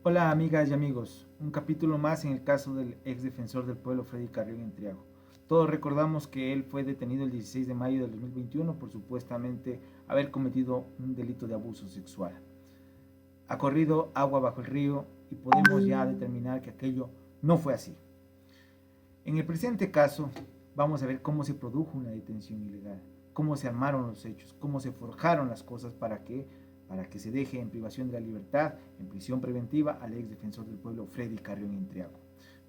Hola amigas y amigos, un capítulo más en el caso del ex defensor del pueblo Freddy Carrión Entriago. Todos recordamos que él fue detenido el 16 de mayo del 2021 por supuestamente haber cometido un delito de abuso sexual. Ha corrido agua bajo el río y podemos ya determinar que aquello no fue así. En el presente caso vamos a ver cómo se produjo una detención ilegal, cómo se armaron los hechos, cómo se forjaron las cosas para que se deje en privación de la libertad, en prisión preventiva, al ex defensor del pueblo Freddy Carrión Entriago.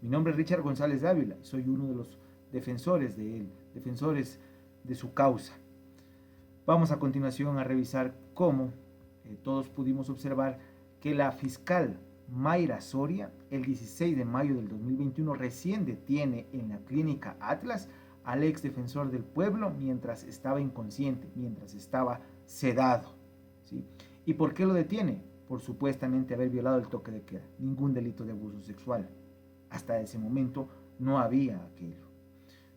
Mi nombre es Richard González Dávila, soy uno de los defensores de él, defensores de su causa. Vamos a continuación a revisar cómo todos pudimos observar que la fiscal Mayra Soria, el 16 de mayo del 2021, recién detiene en la clínica Atlas al ex defensor del pueblo mientras estaba inconsciente, mientras estaba sedado. ¿Sí? ¿Y por qué lo detiene? Por supuestamente haber violado el toque de queda. Ningún delito de abuso sexual. Hasta ese momento no había aquello.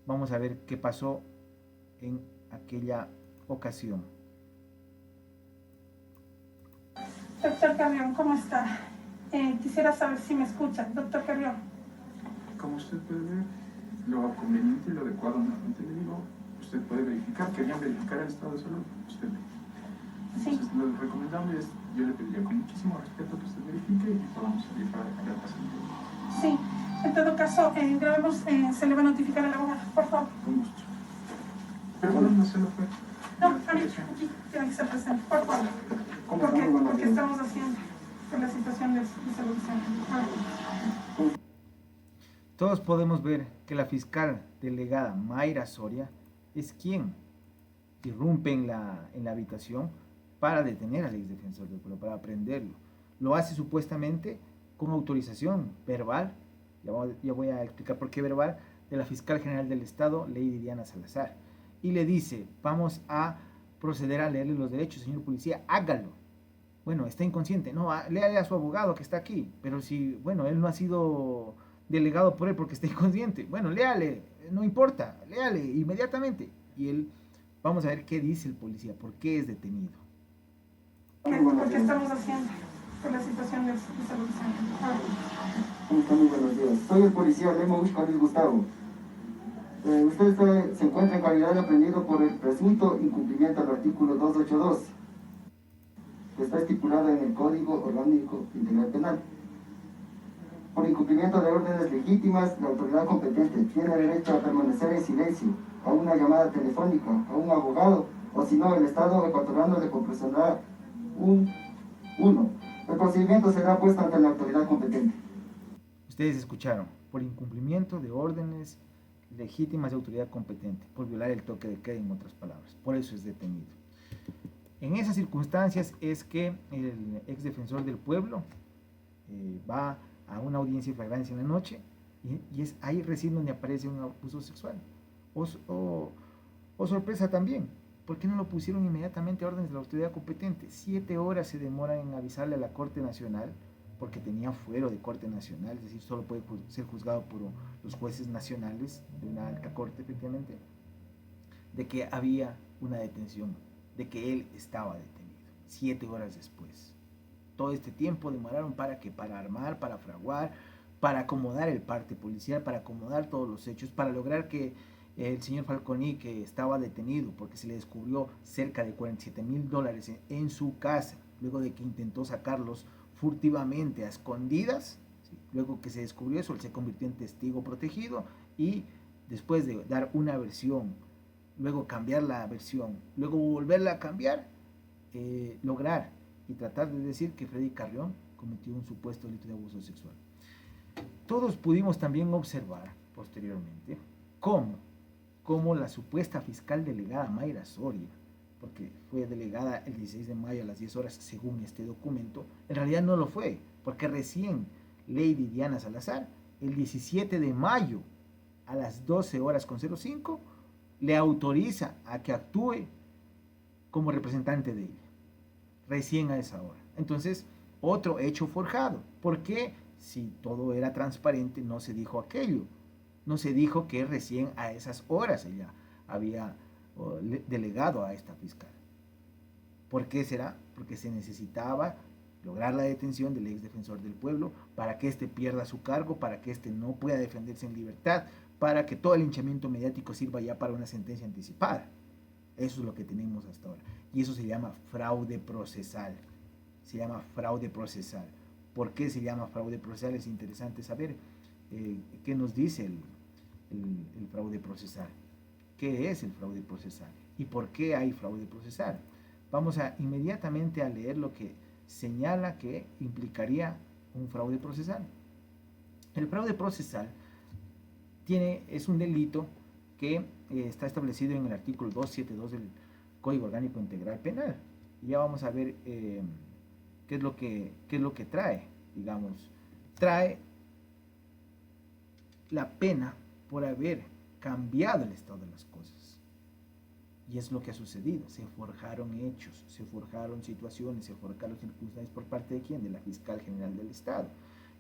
Vamos a ver qué pasó en aquella ocasión. Doctor Carrión, ¿cómo está? Quisiera saber si me escucha. Doctor Carrión. Como usted puede ver, lo conveniente y lo adecuado, nuevamente le digo, usted puede verificar, querían verificar el estado de salud, usted ve. Entonces, sí, lo recomendable es, yo le pediría con muchísimo respeto que usted verifique y podamos salir para al paciente. Sí, en todo caso, grabemos, se le va a notificar a la abogada, por favor. Con gusto. Pero bueno, no se lo fue. No, a mí, aquí tiene que ser presente, por favor. Porque estamos haciendo por la situación de salud. Todos podemos ver que la fiscal delegada Mayra Soria es quien irrumpe en la habitación para detener al ex defensor del pueblo, para prenderlo. Lo hace supuestamente con autorización verbal, ya voy a explicar por qué verbal, de la fiscal general del Estado, Lady Diana Salazar. Y le dice, vamos a proceder a leerle los derechos, señor policía, hágalo. Bueno, está inconsciente, no, léale a su abogado que está aquí, pero si, bueno, él no ha sido delegado por él porque está inconsciente, bueno, léale, no importa, léale inmediatamente. Y él, vamos a ver qué dice el policía, por qué es detenido. Porque estamos haciendo por la situación de salud. Muy buenos días. Soy el policía Lemo Luis Gustavo. Usted se encuentra en calidad de aprendido por el presunto incumplimiento al artículo 282, que está estipulado en el Código Orgánico Integral Penal. Por incumplimiento de órdenes legítimas, la autoridad competente tiene derecho a permanecer en silencio, a una llamada telefónica, a un abogado, o si no, el Estado ecuatoriano le proporcionará un 1. El procedimiento será puesto ante la autoridad competente. Ustedes escucharon, por incumplimiento de órdenes legítimas de autoridad competente, por violar el toque de queda, en otras palabras. Por eso es detenido. En esas circunstancias es que el ex defensor del pueblo va a una audiencia de flagrancia en la noche y es ahí recién donde aparece un abuso sexual. O sorpresa también, ¿por qué no lo pusieron inmediatamente a órdenes de la autoridad competente? 7 horas se demoran en avisarle a la Corte Nacional, porque tenía fuero de Corte Nacional, es decir, solo puede ser juzgado por los jueces nacionales de una alta corte, efectivamente, de que había una detención, de que él estaba detenido. 7 horas después. Todo este tiempo demoraron para armar, para fraguar, para acomodar el parte policial, para acomodar todos los hechos, para lograr que el señor Falconi, que estaba detenido porque se le descubrió cerca de $47,000 en su casa, luego de que intentó sacarlos furtivamente a escondidas, ¿sí? Luego que se descubrió eso, él se convirtió en testigo protegido y después de dar una versión, luego cambiar la versión, luego volverla a cambiar, lograr y tratar de decir que Freddy Carrión cometió un supuesto delito de abuso sexual. Todos pudimos también observar posteriormente cómo la supuesta fiscal delegada Mayra Soria, porque fue delegada el 16 de mayo a las 10 horas según este documento, en realidad no lo fue, porque recién Lady Diana Salazar, el 17 de mayo a las 12 horas con 05, le autoriza a que actúe como representante de ella, recién a esa hora. Entonces, otro hecho forjado. ¿Por qué? Si todo era transparente, no se dijo aquello. No se dijo que recién a esas horas ella había delegado a esta fiscal. ¿Por qué será? Porque se necesitaba lograr la detención del ex defensor del pueblo para que éste pierda su cargo, para que éste no pueda defenderse en libertad, para que todo el linchamiento mediático sirva ya para una sentencia anticipada. Eso es lo que tenemos hasta ahora. Y eso se llama fraude procesal. Se llama fraude procesal. ¿Por qué se llama fraude procesal? Es interesante saber qué nos dice el fraude procesal. ¿Qué es el fraude procesal? ¿Y por qué hay fraude procesal? Vamos inmediatamente a leer lo que señala que implicaría un fraude procesal. El fraude procesal es un delito que está establecido en el artículo 272 del Código Orgánico Integral Penal. Y ya vamos a ver qué es lo que trae, digamos. Trae la pena por haber cambiado el estado de las cosas. Y es lo que ha sucedido. Se forjaron hechos, se forjaron situaciones, se forjaron circunstancias por parte de ¿quién? De la Fiscal General del Estado.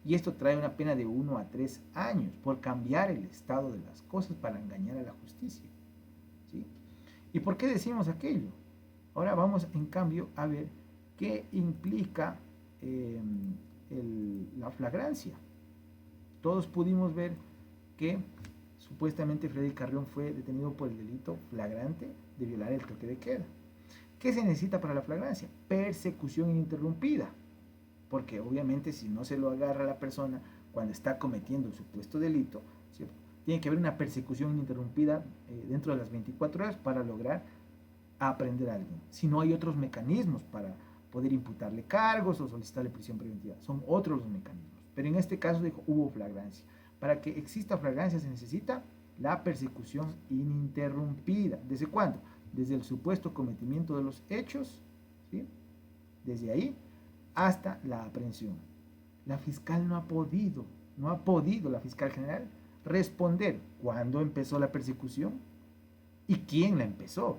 Y esto trae una pena de 1 a 3 años por cambiar el estado de las cosas para engañar a la justicia. ¿Sí? ¿Y por qué decimos aquello? Ahora vamos, en cambio, a ver qué implica la flagrancia. Todos pudimos ver que supuestamente Freddy Carrión fue detenido por el delito flagrante de violar el toque de queda. ¿Qué se necesita para la flagrancia? Persecución ininterrumpida. Porque obviamente si no se lo agarra a la persona cuando está cometiendo el supuesto delito, ¿cierto? Tiene que haber una persecución ininterrumpida dentro de las 24 horas para lograr aprehender a alguien. Si no hay otros mecanismos para poder imputarle cargos o solicitarle prisión preventiva, son otros los mecanismos. Pero en este caso hubo flagrancia. Para que exista flagrancia se necesita la persecución ininterrumpida. ¿Desde cuándo? Desde el supuesto cometimiento de los hechos, ¿sí? Desde ahí hasta la aprehensión. La fiscal no ha podido, la fiscal general, responder cuándo empezó la persecución y quién la empezó.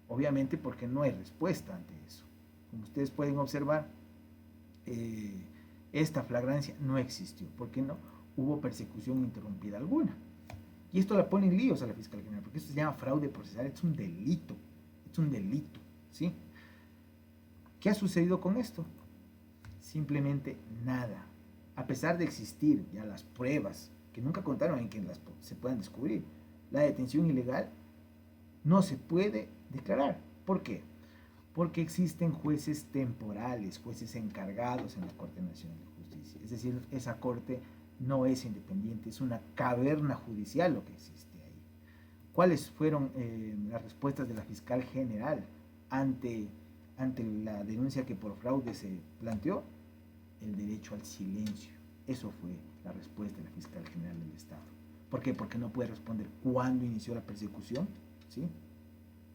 Obviamente porque no hay respuesta ante eso. Como ustedes pueden observar, esta flagrancia no existió. ¿Por qué no? Hubo persecución interrumpida alguna. Y esto la pone en líos a la fiscal general, porque esto se llama fraude procesal, es un delito, ¿sí? ¿Qué ha sucedido con esto? Simplemente nada. A pesar de existir ya las pruebas, que nunca contaron en que se puedan descubrir, la detención ilegal no se puede declarar. ¿Por qué? Porque existen jueces temporales, jueces encargados en la Corte Nacional de Justicia. Es decir, esa corte no es independiente, es una caverna judicial lo que existe ahí. ¿Cuáles fueron las respuestas de la fiscal general ante la denuncia que por fraude se planteó? El derecho al silencio. Eso fue la respuesta de la fiscal general del Estado. ¿Por qué? Porque no puede responder cuándo inició la persecución, ¿sí?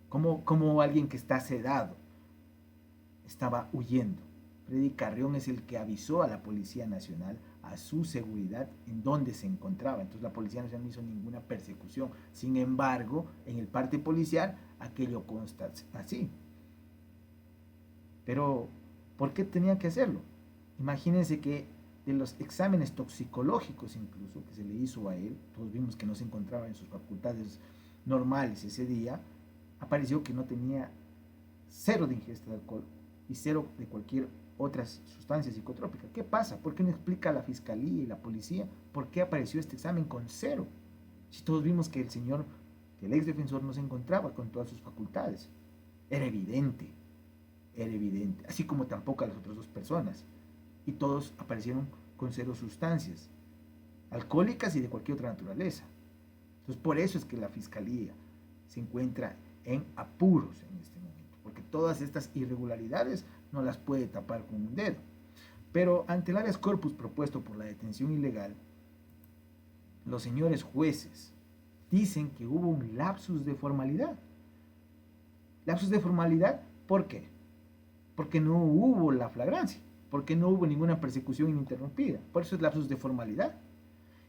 Como alguien que está sedado estaba huyendo. Freddy Carrión es el que avisó a la Policía Nacional a su seguridad en dónde se encontraba. Entonces la Policía Nacional no hizo ninguna persecución. Sin embargo, en el parte policial aquello consta así. Pero, ¿por qué tenían que hacerlo? Imagínense que de los exámenes toxicológicos incluso que se le hizo a él, todos vimos que no se encontraba en sus facultades normales ese día, apareció que no tenía 0 de ingesta de alcohol y 0 de cualquier otra sustancia psicotrópica. ¿Qué pasa? ¿Por qué no explica la fiscalía y la policía por qué apareció este examen con 0? Si todos vimos que el ex defensor no se encontraba con todas sus facultades. Era evidente, así como tampoco a las otras 2 personas. Y todos aparecieron con 0 sustancias alcohólicas y de cualquier otra naturaleza. Entonces, por eso es que la fiscalía se encuentra en apuros en este momento, porque todas estas irregularidades no las puede tapar con un dedo. Pero ante el habeas corpus propuesto por la detención ilegal, los señores jueces dicen que hubo un lapsus de formalidad. ¿Lapsus de formalidad? ¿Por qué? Porque no hubo la flagrancia, porque no hubo ninguna persecución ininterrumpida. Por eso es lapsus de formalidad.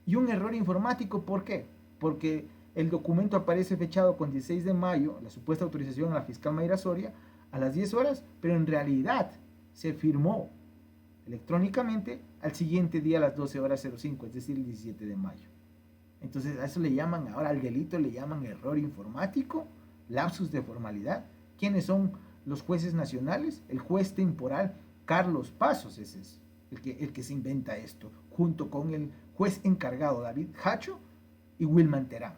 Y un error informático, ¿por qué? Porque el documento aparece fechado con 16 de mayo, la supuesta autorización a la fiscal Mayra Soria, a las 10 horas, pero en realidad se firmó electrónicamente al siguiente día a las 12 horas 05, es decir, el 17 de mayo. Entonces a eso le llaman, ahora al delito le llaman error informático, lapsus de formalidad. ¿Quiénes son los jueces nacionales? El juez temporal Carlos Pasos es el que se inventa esto, junto con el juez encargado David Hacho y Wilman Terán.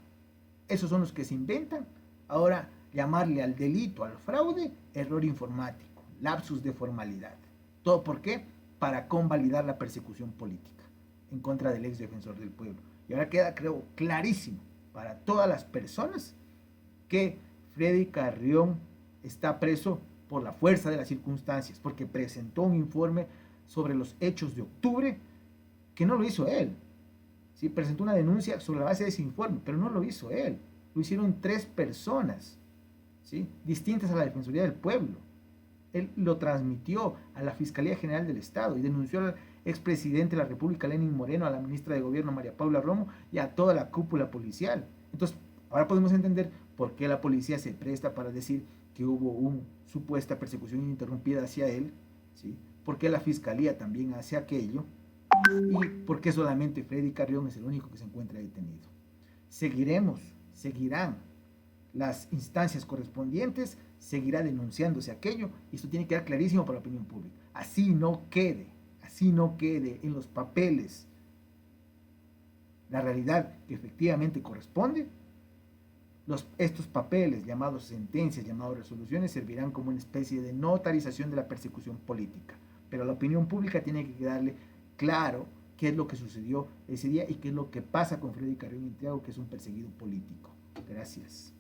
Esos son los que se inventan. Ahora, llamarle al delito, al fraude, error informático, lapsus de formalidad. ¿Todo por qué? Para convalidar la persecución política en contra del ex defensor del pueblo. Y ahora queda, creo, clarísimo para todas las personas que Freddy Carrión está preso por la fuerza de las circunstancias, porque presentó un informe sobre los hechos de octubre que no lo hizo él. Sí, presentó una denuncia sobre la base de ese informe, pero no lo hizo él. Lo hicieron 3 personas, ¿sí?, distintas a la Defensoría del Pueblo. Él lo transmitió a la Fiscalía General del Estado y denunció al expresidente de la República, Lenín Moreno, a la ministra de Gobierno, María Paula Romo, y a toda la cúpula policial. Entonces, ahora podemos entender por qué la policía se presta para decir que hubo una supuesta persecución ininterrumpida hacia él, ¿sí?, por qué la Fiscalía también hace aquello, y por qué solamente Freddy Carrión es el único que se encuentra detenido. Seguirán las instancias correspondientes, seguirá denunciándose aquello, y esto tiene que quedar clarísimo para la opinión pública. Así no quede en los papeles la realidad que efectivamente corresponde, estos papeles llamados sentencias, llamados resoluciones, servirán como una especie de notarización de la persecución política. Pero a la opinión pública tiene que quedarle claro qué es lo que sucedió ese día y qué es lo que pasa con Freddy Carrión Intriago, que es un perseguido político. Gracias.